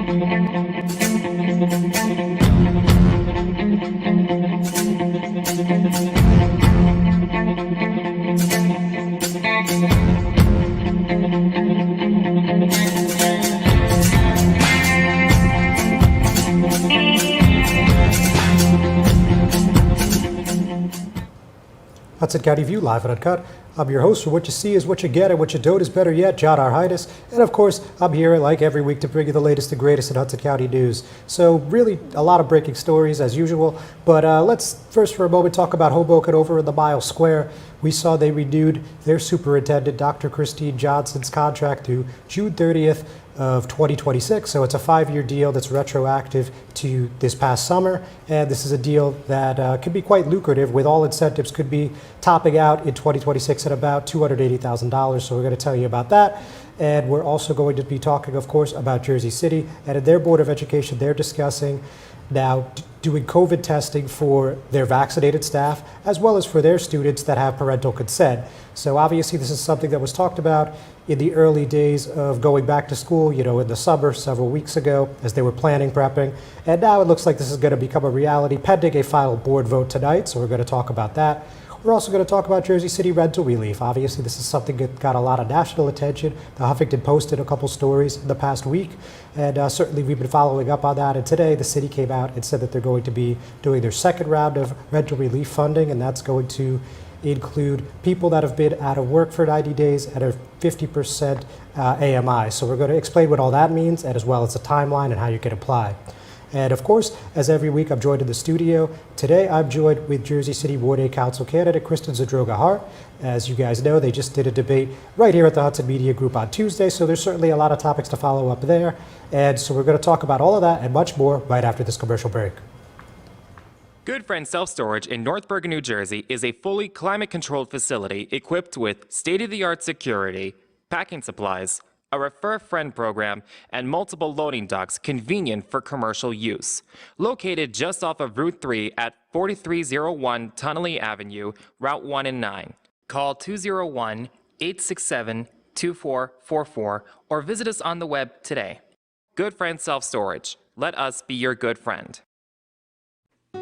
Hudson County View Live and Uncut. I'm your host for What You See Is What You Get, and What You Don't Is Better Yet, John Arhitis. And of course, I'm here like every week to bring you the latest and greatest in Hudson County news. So really a lot of breaking stories as usual, but let's first for a moment talk about Hoboken over in the Mile Square. We saw they renewed their superintendent, Dr. Christine Johnson's contract through June 30th of 2026. So it's a 5-year deal that's retroactive to this past summer. And this is a deal that could be quite lucrative, with all incentives could be topping out in 2026 at about $280,000. So we're going to tell you about that. And we're also going to be talking, of course, about Jersey City. And in their Board of Education, they're discussing now doing COVID testing for their vaccinated staff, as well as for their students that have parental consent. So obviously this is something that was talked about in the early days of going back to school, you know, in the summer several weeks ago as they were planning, prepping. And now it looks like this is going to become a reality pending a final board vote tonight. So we're going to talk about that. We're also going to talk about Jersey City rental relief. Obviously, this is something that got a lot of national attention. The Huffington Post did a couple stories in the past week, and certainly we've been following up on that. And today, the city came out and said that they're going to be doing their second round of rental relief funding, and that's going to include people that have been out of work for 90 days at a 50% AMI. So we're going to explain what all that means, and as well as the timeline and how you can apply. And of course, as every week, I'm joined in the studio. Today, I'm joined with Jersey City Ward A Council candidate Kristen Zadroga-Hart. As you guys know, they just did a debate right here at the Hudson Media Group on Tuesday, so there's certainly a lot of topics to follow up there. And so we're going to talk about all of that and much more right after this commercial break. Good Friend Self-Storage in North Bergen, New Jersey is a fully climate-controlled facility equipped with state-of-the-art security, packing supplies, a Refer a Friend program, and multiple loading docks convenient for commercial use. Located just off of Route 3 at 4301 Tunnelly Avenue, Route 1 and 9. Call 201-867-2444 or visit us on the web today. Good Friend Self-Storage. Let us be your good friend.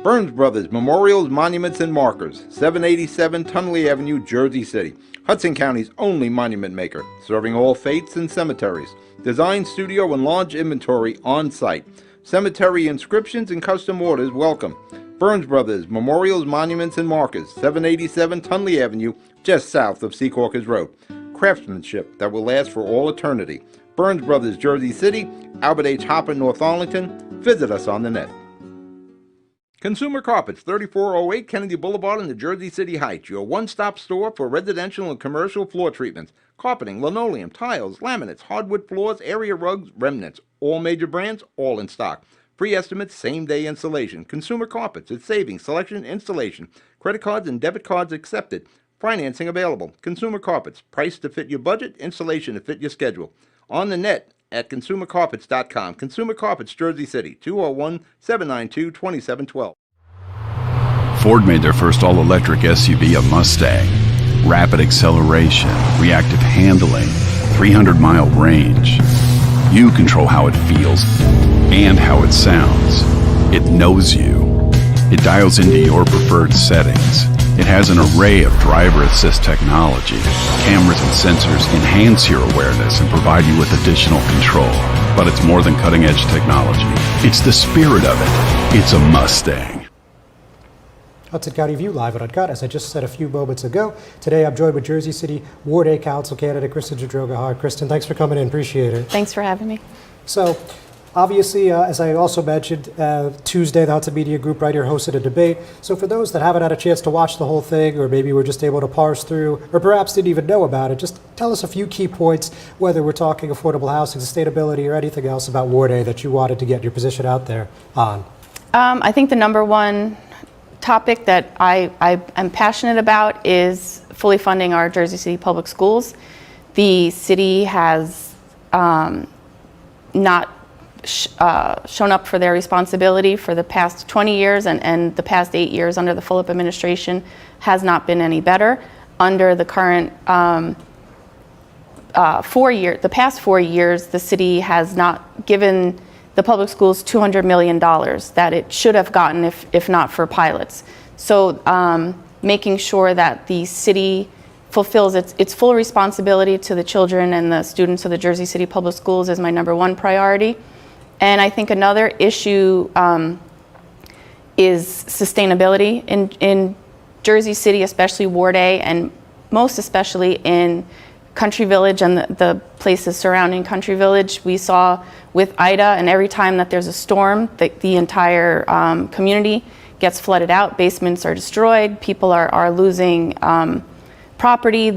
Burns Brothers Memorials, Monuments, and Markers, 787 Tunnelly Avenue, Jersey City. Hudson County's only monument maker, serving all faiths and cemeteries. Design, studio, and large inventory on site. Cemetery inscriptions and custom orders welcome. Burns Brothers Memorials, Monuments, and Markers, 787 Tunnelly Avenue, just south of Secaucus Road. Craftsmanship that will last for all eternity. Burns Brothers, Jersey City, Albert H. Hopper, North Arlington. Visit us on the net. Consumer Carpets, 3408 Kennedy Boulevard in the Jersey City Heights, your one-stop store for residential and commercial floor treatments, carpeting, linoleum, tiles, laminates, hardwood floors, area rugs, remnants, all major brands, all in stock. Free estimates, same-day installation. Consumer Carpets, it's savings, selection, installation. Credit cards and debit cards accepted. Financing available. Consumer Carpets, price to fit your budget, installation to fit your schedule. On the net at consumercarpets.com. Consumer Carpets, Jersey City, 201-792-2712. Ford made their first all-electric SUV a Mustang. Rapid acceleration, reactive handling, 300-mile range. You control how it feels and how it sounds. It knows you. It dials into your preferred settings. It has an array of driver assist technology. Cameras and sensors enhance your awareness and provide you with additional control. But it's more than cutting-edge technology. It's the spirit of it. It's a Mustang. Hudson County View Live and Uncut. As I just said a few moments ago, today I'm joined with Jersey City Ward A Council candidate Kristen Zadroga-Hart. Kristen, thanks for coming in. Appreciate it. Thanks for having me. So, obviously, as I also mentioned, Tuesday, the Hudson Media Group right here hosted a debate. So for those that haven't had a chance to watch the whole thing, or maybe were just able to parse through, or perhaps didn't even know about it, just tell us a few key points, whether we're talking affordable housing, sustainability, or anything else about Ward A that you wanted to get your position out there on. I think the number one topic that I am passionate about is fully funding our Jersey City public schools. The city has not shown up for their responsibility for the past 20 years, and the past 8 years under the Fulop administration has not been any better. Under the current the past 4 years, the city has not given the public schools $200 million that it should have gotten if not for pilots. So making sure that the city fulfills its full responsibility to the children and the students of the Jersey City Public Schools is my #1 priority. And I think another issue is sustainability. In Jersey City, especially Ward A, and most especially in Country Village and the places surrounding Country Village, we saw with Ida, and every time that there's a storm, the entire community gets flooded out, basements are destroyed, people are losing property.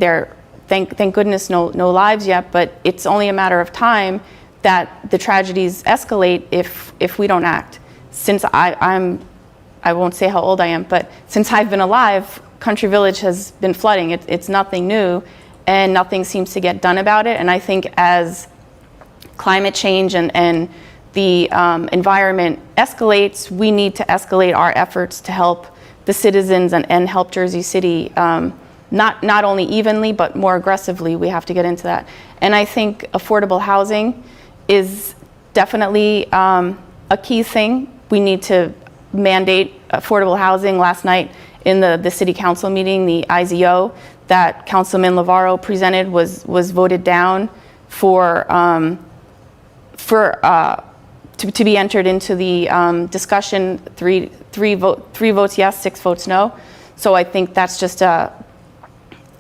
Thank goodness no lives yet, but it's only a matter of time that the tragedies escalate if we don't act. Since I won't say how old I am, but since I've been alive, Country Village has been flooding. It's nothing new, and nothing seems to get done about it. And I think as climate change and the environment escalates, we need to escalate our efforts to help the citizens and help Jersey City, not only evenly, but more aggressively. We have to get into that. And I think affordable housing is definitely a key thing. We need to mandate affordable housing. Last night in the city council meeting, the IZO that Councilman Lavarro presented was voted down to be entered into the discussion. Three votes yes, 6 votes no. So I think that's just a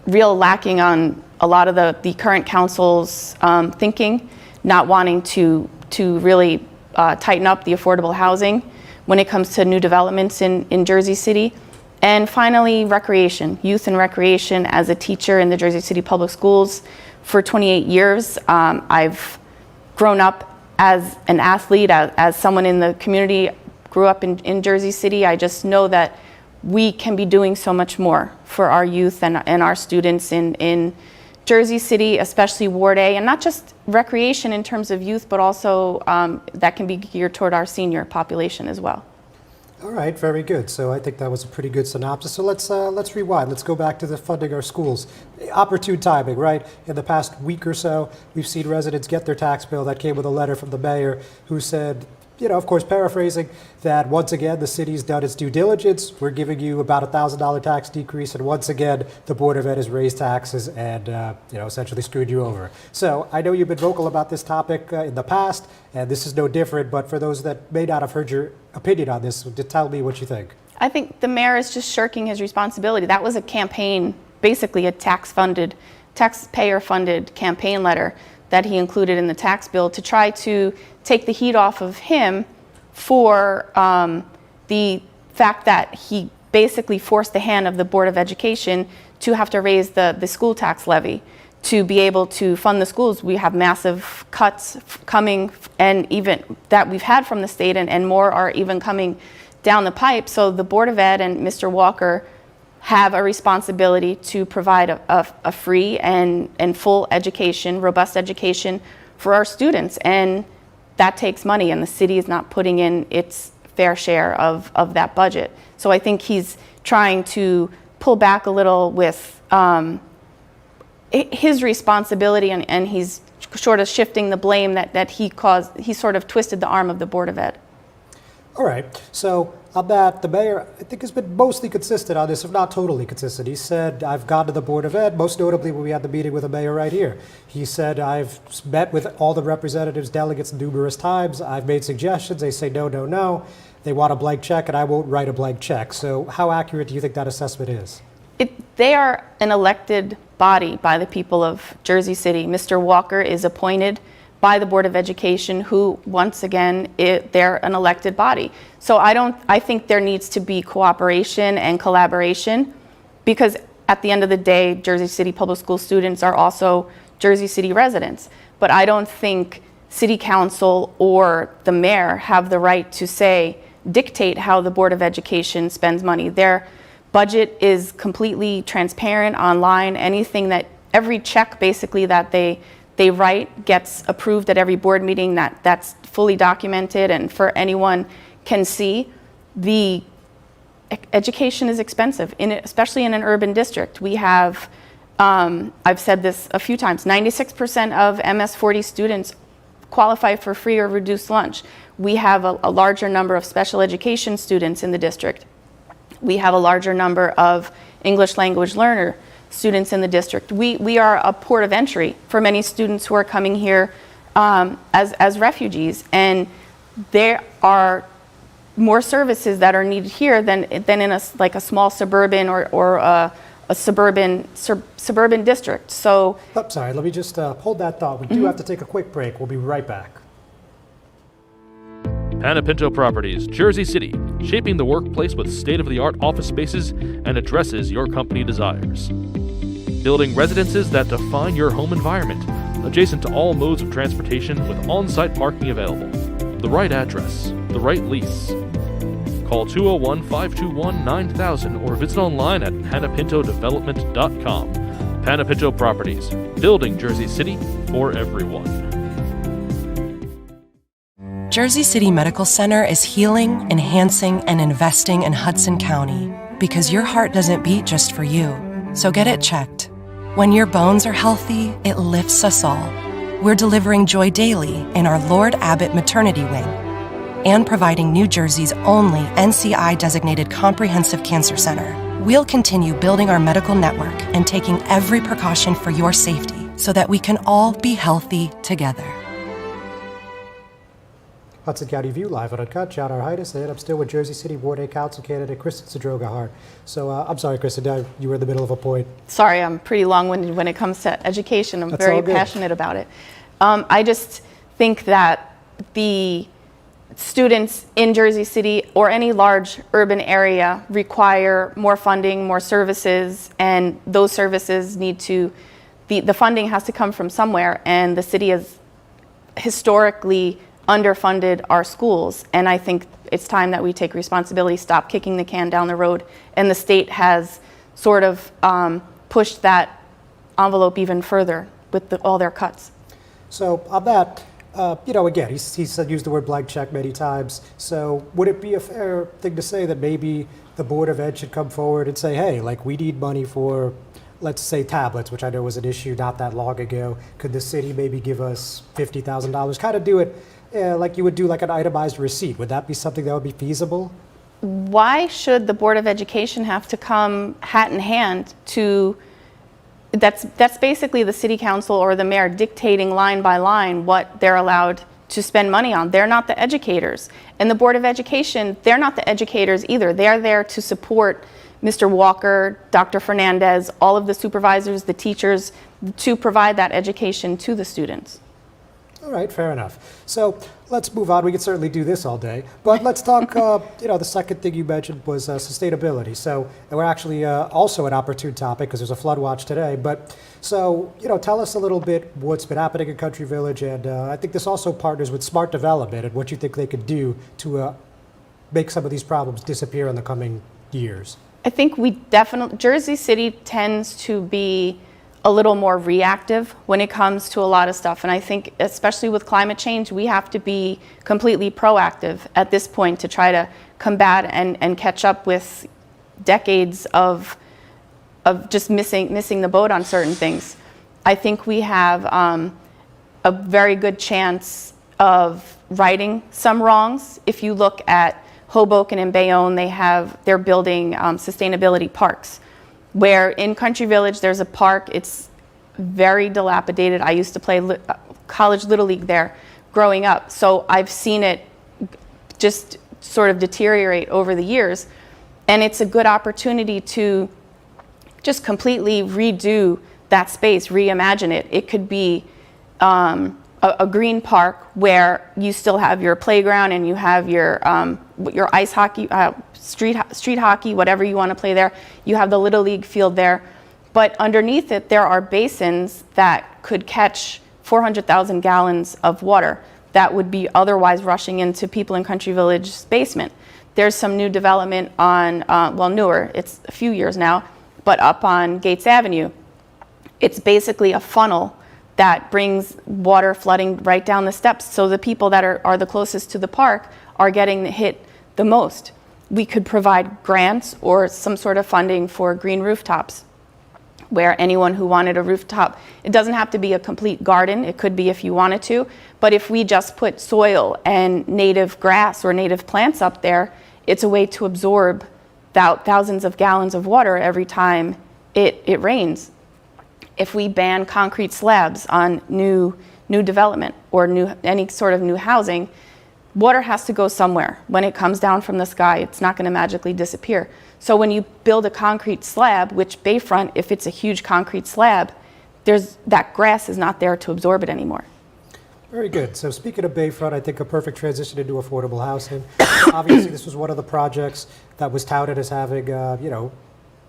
real lacking on a lot of the current council's thinking, not wanting to really tighten up the affordable housing when it comes to new developments in Jersey City. And finally, recreation, youth and recreation. As a teacher in the Jersey City Public Schools for 28 years, I've grown up as an athlete, as someone in the community, grew up in Jersey City. I just know that we can be doing so much more for our youth and our students in Jersey City, especially Ward A, and not just recreation in terms of youth, but also that can be geared toward our senior population as well. All right, very good. So I think that was a pretty good synopsis. So let's rewind. Let's go back to the funding our schools. Opportune timing, right? In the past week or so, we've seen residents get their tax bill that came with a letter from the mayor who said, of course, paraphrasing, that once again, the city's done its due diligence. We're giving you about $1,000 tax decrease. And once again, the Board of Ed has raised taxes and, essentially screwed you over. So I know you've been vocal about this topic in the past, and this is no different. But for those that may not have heard your opinion on this, tell me what you think. I think the mayor is just shirking his responsibility. That was a campaign, basically a taxpayer-funded campaign letter that he included in the tax bill to try to take the heat off of him for the fact that he basically forced the hand of the Board of Education to have to raise the school tax levy to be able to fund the schools. We have massive cuts coming, and even that we've had from the state, and more are even coming down the pipe. So the Board of Ed and Mr. Walker have a responsibility to provide a free and full education, robust education for our students. And that takes money, and the city is not putting in its fair share of that budget. So I think he's trying to pull back a little with his responsibility, and he's sort of shifting the blame that he caused. He sort of twisted the arm of the Board of Ed. All right. So on that, the mayor, I think, has been mostly consistent on this, if not totally consistent. He said, I've gone to the Board of Ed, most notably when we had the meeting with the mayor right here. He said, I've met with all the representatives, delegates numerous times. I've made suggestions. They say, no, no, no. They want a blank check, and I won't write a blank check. So how accurate do you think that assessment is? They are an elected body by the people of Jersey City. Mr. Walker is appointed by the Board of Education, who, once again, they're an elected body. So I think there needs to be cooperation and collaboration, because at the end of the day, Jersey City Public School students are also Jersey City residents. But I don't think City Council or the mayor have the right to dictate how the Board of Education spends money. Their budget is completely transparent online. Every check basically that they write gets approved at every board meeting. That's fully documented, and for anyone can see. The education is expensive, especially in an urban district. We have, I've said this a few times, 96% of MS-40 students qualify for free or reduced lunch. We have a larger number of special education students in the district. We have a larger number of English language learner students in the district. We are a port of entry for many students who are coming here as refugees, and there are more services that are needed here than in a small suburban or a suburban district. So, Sorry, let me just hold that thought. We do have to take a quick break. We'll be right back. Panapinto Properties, Jersey City, shaping the workplace with state-of-the-art office spaces and addresses your company desires. Building residences that define your home environment, adjacent to all modes of transportation with on-site parking available. The right address, the right lease. Call 201-521-9000 or visit online at panapintodevelopment.com. Panapinto Properties, building Jersey City for everyone. Jersey City Medical Center is healing, enhancing, and investing in Hudson County because your heart doesn't beat just for you. So get it checked. When your bones are healthy, it lifts us all. We're delivering joy daily in our Lord Abbott Maternity Wing and providing New Jersey's only NCI-designated comprehensive cancer center. We'll continue building our medical network and taking every precaution for your safety so that we can all be healthy together. Hudson County View, live on Uncut. John Arhitis, and I'm still with Jersey City Ward 8 Council candidate Kristen Zadroga-Hart. So I'm sorry, Kristen, you were in the middle of a point. sorry, I'm pretty long-winded when it comes to education. I'm That's very all good. passionate about it. I just think that the students in Jersey City or any large urban area require more funding, more services, and those services need to, the funding has to come from somewhere, and the city has historically underfunded our schools, and I think it's time that we take responsibility, stop kicking the can down the road, and the state has sort of pushed that envelope even further with all their cuts. So on that, again, he's used the word blank check many times. So would it be a fair thing to say that maybe the Board of Ed should come forward and say, hey, like we need money for, let's say, tablets, which I know was an issue not that long ago. Could the city maybe give us $50,000? Kind of do it like you would do like an itemized receipt. Would that be something that would be feasible? Why should the Board of Education have to come hat in hand to, that's basically the city council or the mayor dictating line by line what they're allowed to spend money on. They're not the educators. And the Board of Education, they're not the educators either. They're there to support Mr. Walker, Dr. Fernandez, all of the supervisors, the teachers, to provide that education to the students. All right, fair enough. So let's move on. We could certainly do this all day, but let's talk. The second thing you mentioned was sustainability. So, and we're actually also an opportune topic because there's a flood watch today. But so, tell us a little bit what's been happening in Country Village, and I think this also partners with smart development and what you think they could do to make some of these problems disappear in the coming years. I think Jersey City tends to be a little more reactive when it comes to a lot of stuff. And I think, especially with climate change, we have to be completely proactive at this point to try to combat and catch up with decades of just missing the boat on certain things. I think we have a very good chance of righting some wrongs. If you look at Hoboken and Bayonne, they're building sustainability parks. Where in Country Village there's a park, it's very dilapidated. I used to play college Little League there growing up, so I've seen it just sort of deteriorate over the years, and it's a good opportunity to just completely redo that space, reimagine it. It could be a green park where you still have your playground and you have your ice hockey, street hockey, whatever you want to play there. You have the Little League field there. But underneath it, there are basins that could catch 400,000 gallons of water that would be otherwise rushing into people in Country Village's basement. There's some new development on, newer, it's a few years now, but up on Gates Avenue. It's basically a funnel that brings water flooding right down the steps. So the people that are the closest to the park are getting hit the most. We could provide grants or some sort of funding for green rooftops. where anyone who wanted a rooftop, it doesn't have to be a complete garden, it could be if you wanted to, but if we just put soil and native grass or native plants up there, it's a way to absorb thousands of gallons of water every time it rains. If we ban concrete slabs on new development or any sort of new housing, water has to go somewhere. When it comes down from the sky, it's not going to magically disappear. So when you build a concrete slab, which Bayfront, if it's a huge concrete slab, that grass is not there to absorb it anymore. Very good. So speaking of Bayfront, I think a perfect transition into affordable housing. Obviously, this was one of the projects that was touted as having,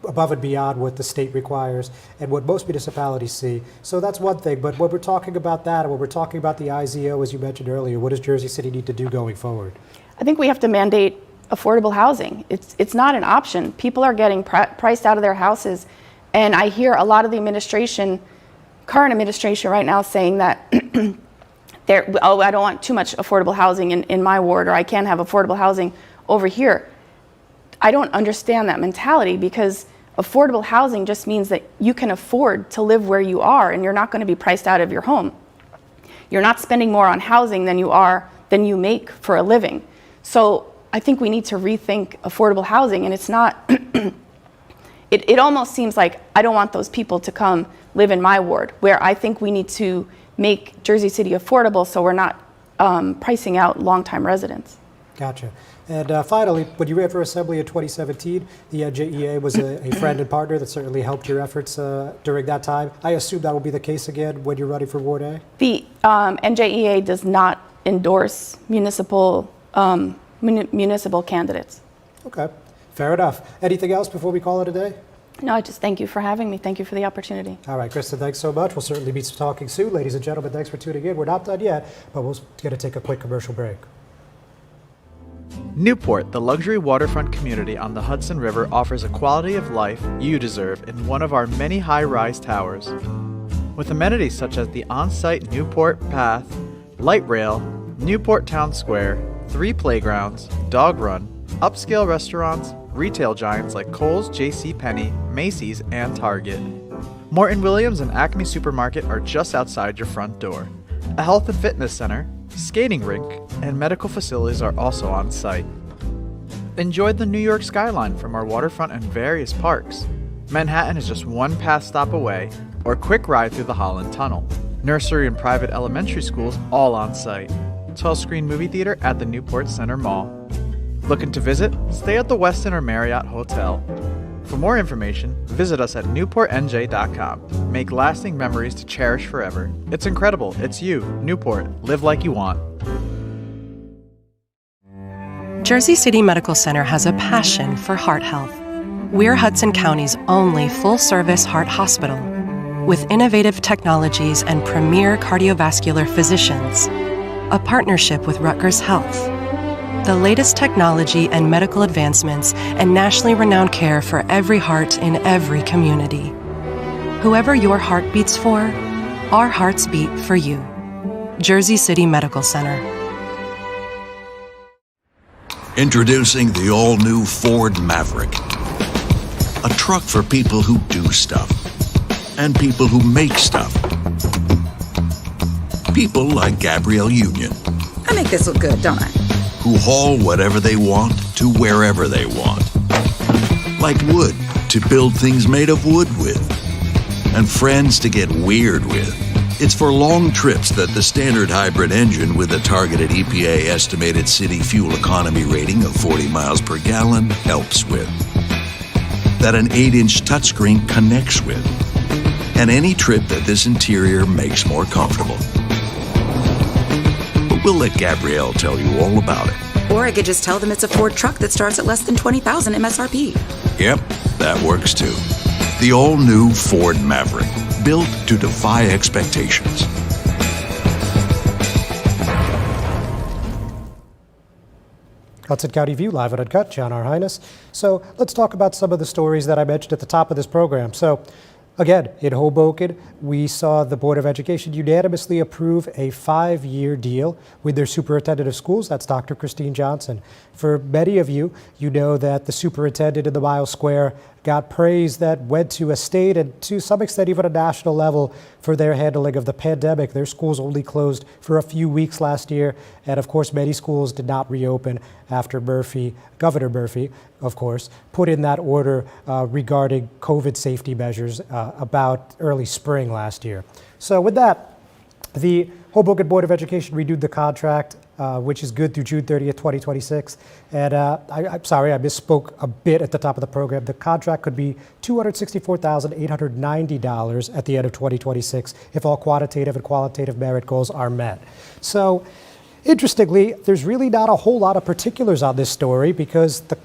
above and beyond what the state requires and what most municipalities see. So that's one thing. But when we're talking about that, and when we're talking about the IZO, as you mentioned earlier, what does Jersey City need to do going forward? I think we have to mandate affordable housing. It's not an option. People are getting priced out of their houses. And I hear a lot of the current administration right now saying that I don't want too much affordable housing in my ward, or I can't have affordable housing over here. I don't understand that mentality, because affordable housing just means that you can afford to live where you are and you're not going to be priced out of your home. You're not spending more on housing than you make for a living. So I think we need to rethink affordable housing, and it's not, it almost seems like I don't want those people to come live in my ward, where I think we need to make Jersey City affordable so we're not pricing out longtime residents. Gotcha. And finally, when you ran for Assembly in 2017, the NJEA was a friend and partner that certainly helped your efforts during that time. I assume that will be the case again when you're running for Ward A? The NJEA does not endorse municipal candidates. Okay, fair enough. Anything else before we call it a day? No, I just thank you for having me. Thank you for the opportunity. All right, Kristen, thanks so much. We'll certainly be talking soon. Ladies and gentlemen, thanks for tuning in. We're not done yet, but we're going to take a quick commercial break. Newport, the luxury waterfront community on the Hudson River, offers a quality of life you deserve in one of our many high-rise towers. With amenities such as the on-site Newport Path, light rail, Newport Town Square, 3 playgrounds, dog run, upscale restaurants, retail giants like Kohl's, JCPenney, Macy's, and Target. Morton Williams and Acme Supermarket are just outside your front door. A health and fitness center, skating rink, and medical facilities are also on site. Enjoy the New York skyline from our waterfront and various parks. Manhattan is just one pass stop away, or quick ride through the Holland Tunnel. Nursery and private elementary schools all on site. 12-screen movie theater at the Newport Center Mall. Looking to visit? Stay at the Westin or Marriott Hotel. For more information, visit us at newportnj.com. Make lasting memories to cherish forever. It's incredible. It's you, Newport. Live like you want. Jersey City Medical Center has a passion for heart health. We're Hudson County's only full-service heart hospital, with innovative technologies and premier cardiovascular physicians. A partnership with Rutgers Health. The latest technology and medical advancements and nationally renowned care for every heart in every community. Whoever your heart beats for, our hearts beat for you. Jersey City Medical Center. Introducing the all-new Ford Maverick. A truck for people who do stuff. And people who make stuff. People like Gabrielle Union. I make this look good, don't I? Who haul whatever they want to wherever they want. Like wood to build things made of wood with. And friends to get weird with. It's for long trips that the standard hybrid engine with a targeted EPA estimated city fuel economy rating of 40 miles per gallon helps with. That an 8-inch touchscreen connects with. And any trip that this interior makes more comfortable. But we'll let Gabrielle tell you all about it. Or I could just tell them it's a Ford truck that starts at less than $20,000 MSRP. Yep, that works too. The all-new Ford Maverick, built to defy expectations. Hudson County View, live and uncut, John R. Highness. So let's talk about some of the stories that I mentioned at the top of this program. So again, in Hoboken, we saw the Board of Education unanimously approve a 5-year deal with their superintendent of schools. That's Dr. Christine Johnson. For many of you, you know that the superintendent in the Miles Square got praise that went to a state and to some extent even a national level for their handling of the pandemic. Their schools only closed for a few weeks last year, and of course many schools did not reopen after Governor Murphy, of course, put in that order regarding COVID safety measures about early spring last year. So with that, the Hoboken Board of Education renewed the contract, which is good through June 30th, 2026. And I'm sorry, I misspoke a bit at the top of the program. The contract could be $264,890 at the end of 2026 if all quantitative and qualitative merit goals are met. So, interestingly, there's really not a whole lot of particulars on this story because the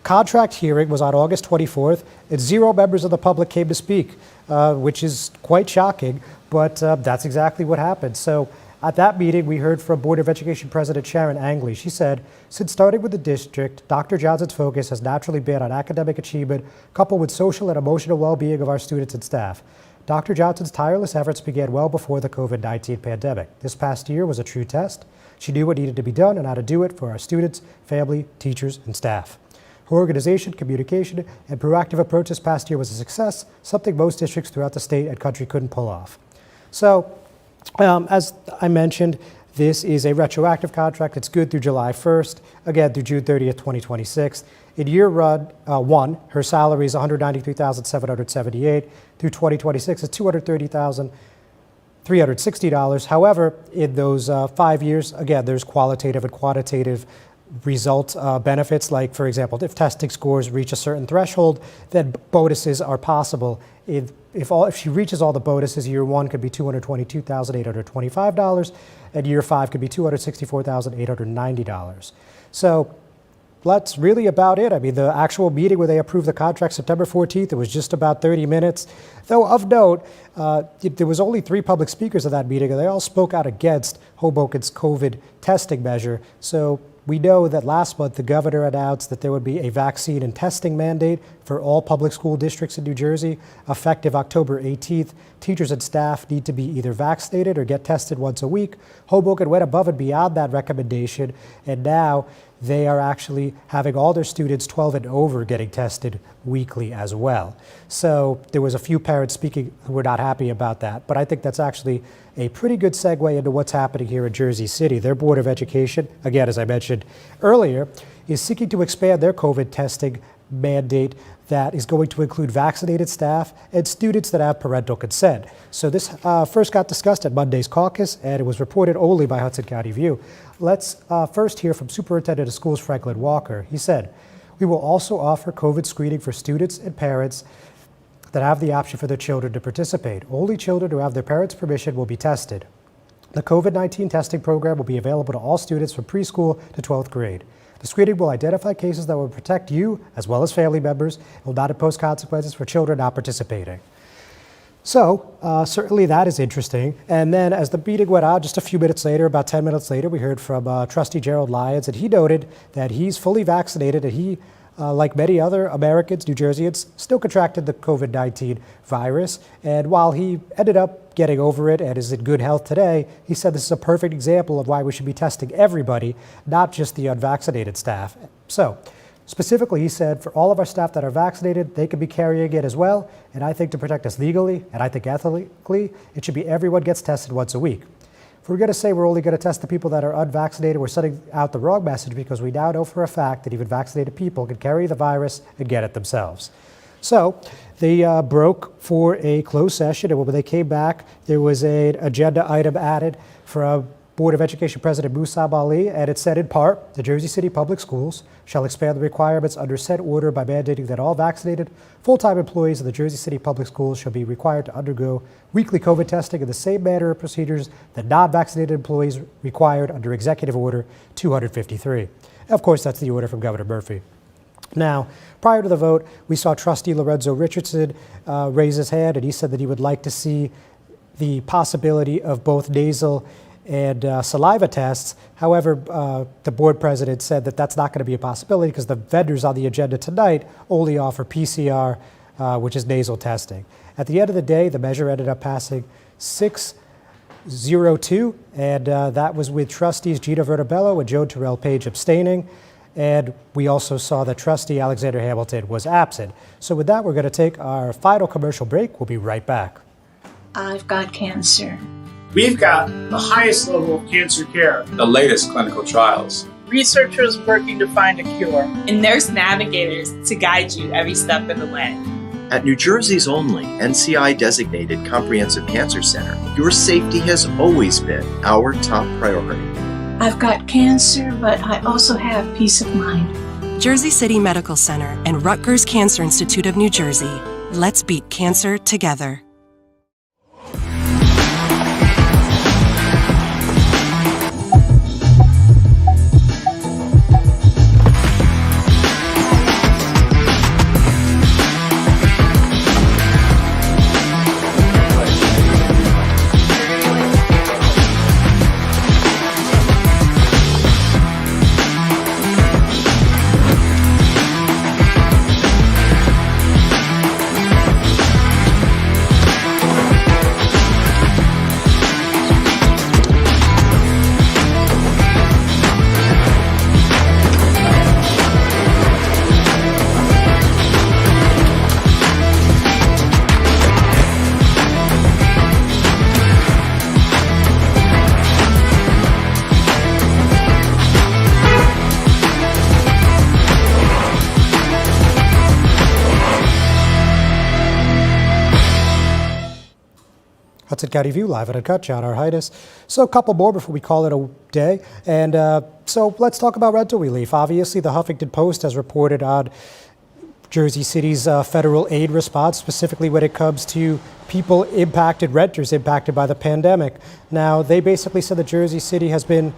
contract hearing was on August 24th, and 0 members of the public came to speak, which is quite shocking, but that's exactly what happened. So at that meeting, we heard from Board of Education President Sharon Angley. She said, since starting with the district, Dr. Johnson's focus has naturally been on academic achievement coupled with social and emotional well-being of our students and staff. Dr. Johnson's tireless efforts began well before the COVID-19 pandemic. This past year was a true test. She knew what needed to be done and how to do it for our students, family, teachers, and staff. Her organization, communication, and proactive approach this past year was a success, something most districts throughout the state and country couldn't pull off. So, as I mentioned, this is a retroactive contract. It's good through July 1st, again through June 30th, 2026. In year one, her salary is $193,778. Through 2026, it's $230,360. However, in those 5 years, again, there's qualitative and quantitative result benefits, like, for example, if testing scores reach a certain threshold, then bonuses are possible. If she reaches all the bonuses, year one could be $222,825, and year 5 could be $264,890. So that's really about it. I mean, the actual meeting where they approved the contract, September 14th, it was just about 30 minutes. Though of note, there was only 3 public speakers at that meeting, and they all spoke out against Hoboken's COVID testing measure. So we know that last month the governor announced that there would be a vaccine and testing mandate for all public school districts in New Jersey effective October 18th. Teachers and staff need to be either vaccinated or get tested once a week. Hoboken went above and beyond that recommendation, and now they are actually having all their students 12 and over getting tested weekly as well. So there was a few parents speaking who were not happy about that, but I think that's actually a pretty good segue into what's happening here in Jersey City. Their Board of Education, again, as I mentioned earlier, is seeking to expand their COVID testing mandate that is going to include vaccinated staff and students that have parental consent. So this first got discussed at Monday's caucus, and it was reported only by Hudson County View. Let's first hear from Superintendent of Schools Franklin Walker. He said, "We will also offer COVID screening for students and parents that have the option for their children to participate. Only children who have their parents' permission will be tested. The COVID-19 testing program will be available to all students from preschool to 12th grade. The screening will identify cases that will protect you as well as family members and will not impose consequences for children not participating." So certainly that is interesting. And then as the meeting went on, just a few minutes later, about 10 minutes later, we heard from Trustee Gerald Lyons, and he noted that he's fully vaccinated, and he, like many other Americans, New Jerseyans, still contracted the COVID-19 virus. And while he ended up getting over it and is in good health today, he said this is a perfect example of why we should be testing everybody, not just the unvaccinated staff. So specifically, he said, for all of our staff that are vaccinated, they could be carrying it as well. And I think to protect us legally, and I think ethically, it should be everyone gets tested once a week. If we're going to say we're only going to test the people that are unvaccinated, we're sending out the wrong message, because we now know for a fact that even vaccinated people can carry the virus and get it themselves. So they broke for a closed session, and when they came back, there was an agenda item added from Board of Education President Musab Ali, and it said in part, the Jersey City Public Schools shall expand the requirements under said order by mandating that all vaccinated full-time employees of the Jersey City Public Schools shall be required to undergo weekly COVID testing in the same manner of procedures that non-vaccinated employees required under Executive Order 253. And of course, that's the order from Governor Murphy. Now, prior to the vote, we saw Trustee Lorenzo Richardson raise his hand, and he said that he would like to see the possibility of both nasal and saliva tests. However, the board president said that that's not going to be a possibility because the vendors on the agenda tonight only offer PCR, which is nasal testing. At the end of the day, the measure ended up passing 6-0-2, and that was with trustees Gina Vertibello and Joan Terrell Page abstaining. And we also saw that trustee Alexander Hamilton was absent. So with that, we're going to take our final commercial break. We'll be right back. I've got cancer. We've got the highest level of cancer care, the latest clinical trials, researchers working to find a cure, and nurse navigators to guide you every step of the way. At New Jersey's only NCI-designated Comprehensive Cancer Center, your safety has always been our top priority. I've got cancer, but I also have peace of mind. Jersey City Medical Center and Rutgers Cancer Institute of New Jersey. Let's beat cancer together. Hudson County View, live and uncut, John Arhitis. So a couple more before we call it a day. And so let's talk about rental relief. Obviously, the Huffington Post has reported on Jersey City's federal aid response, specifically when it comes to people impacted, renters impacted by the pandemic. Now, they basically said that Jersey City has been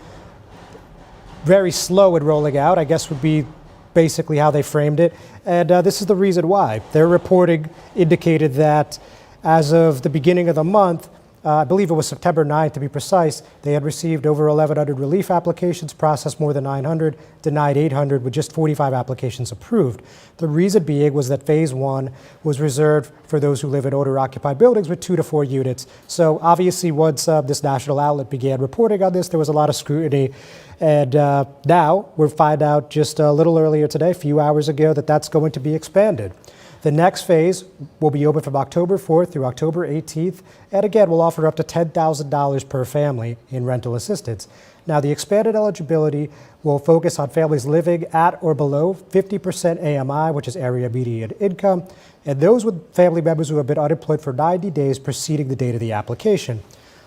very slow in rolling out, I guess would be basically how they framed it. And this is the reason why. Their reporting indicated that as of the beginning of the month, I believe it was September 9th to be precise, they had received over 1,100 relief applications, processed more than 900, denied 800, with just 45 applications approved. The reason being was that phase one was reserved for those who live in owner-occupied buildings with 2 to 4 units. So obviously once this national outlet began reporting on this, there was a lot of scrutiny. And now we'll find out just a little earlier today, a few hours ago, that that's going to be expanded. The next phase will be open from October 4th through October 18th, and again, will offer up to $10,000 per family in rental assistance. Now, the expanded eligibility will focus on families living at or below 50% AMI, which is area median income, and those with family members who have been unemployed for 90 days preceding the date of the application.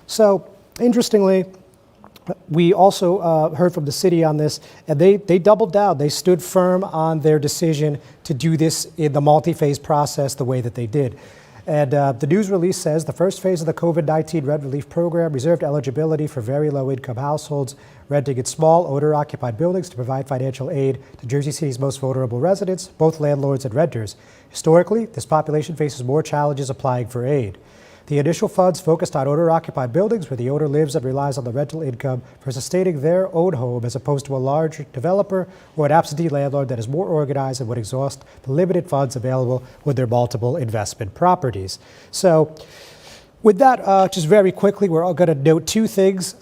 So, interestingly, we also heard from the city on this, and they doubled down. They stood firm on their decision to do this in the multi-phase process the way that they did. And the news release says the first phase of the COVID-19 rent relief program reserved eligibility for very low-income households renting in small owner-occupied buildings to provide financial aid to Jersey City's most vulnerable residents, both landlords and renters. Historically, this population faces more challenges applying for aid. The initial funds focused on owner-occupied buildings where the owner lives and relies on the rental income for sustaining their own home, as opposed to a large developer or an absentee landlord that is more organized and would exhaust the limited funds available with their multiple investment properties. So with that, just very quickly, we're all going to note two things.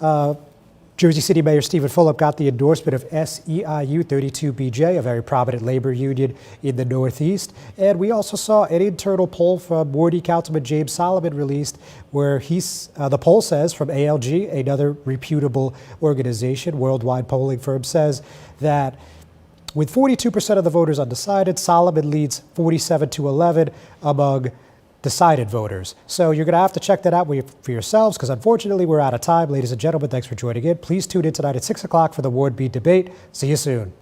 Jersey City Mayor Stephen Fulop got the endorsement of SEIU 32BJ, a very prominent labor union in the Northeast. And we also saw an internal poll from Wardy Councilman James Solomon released, where the poll says from ALG, another reputable organization, worldwide polling firm, says that with 42% of the voters undecided, Solomon leads 47-11 among decided voters. So you're going to have to check that out for yourselves, because unfortunately we're out of time. Ladies and gentlemen, thanks for joining in. Please tune in tonight at 6 o'clock for the Ward B debate. See you soon.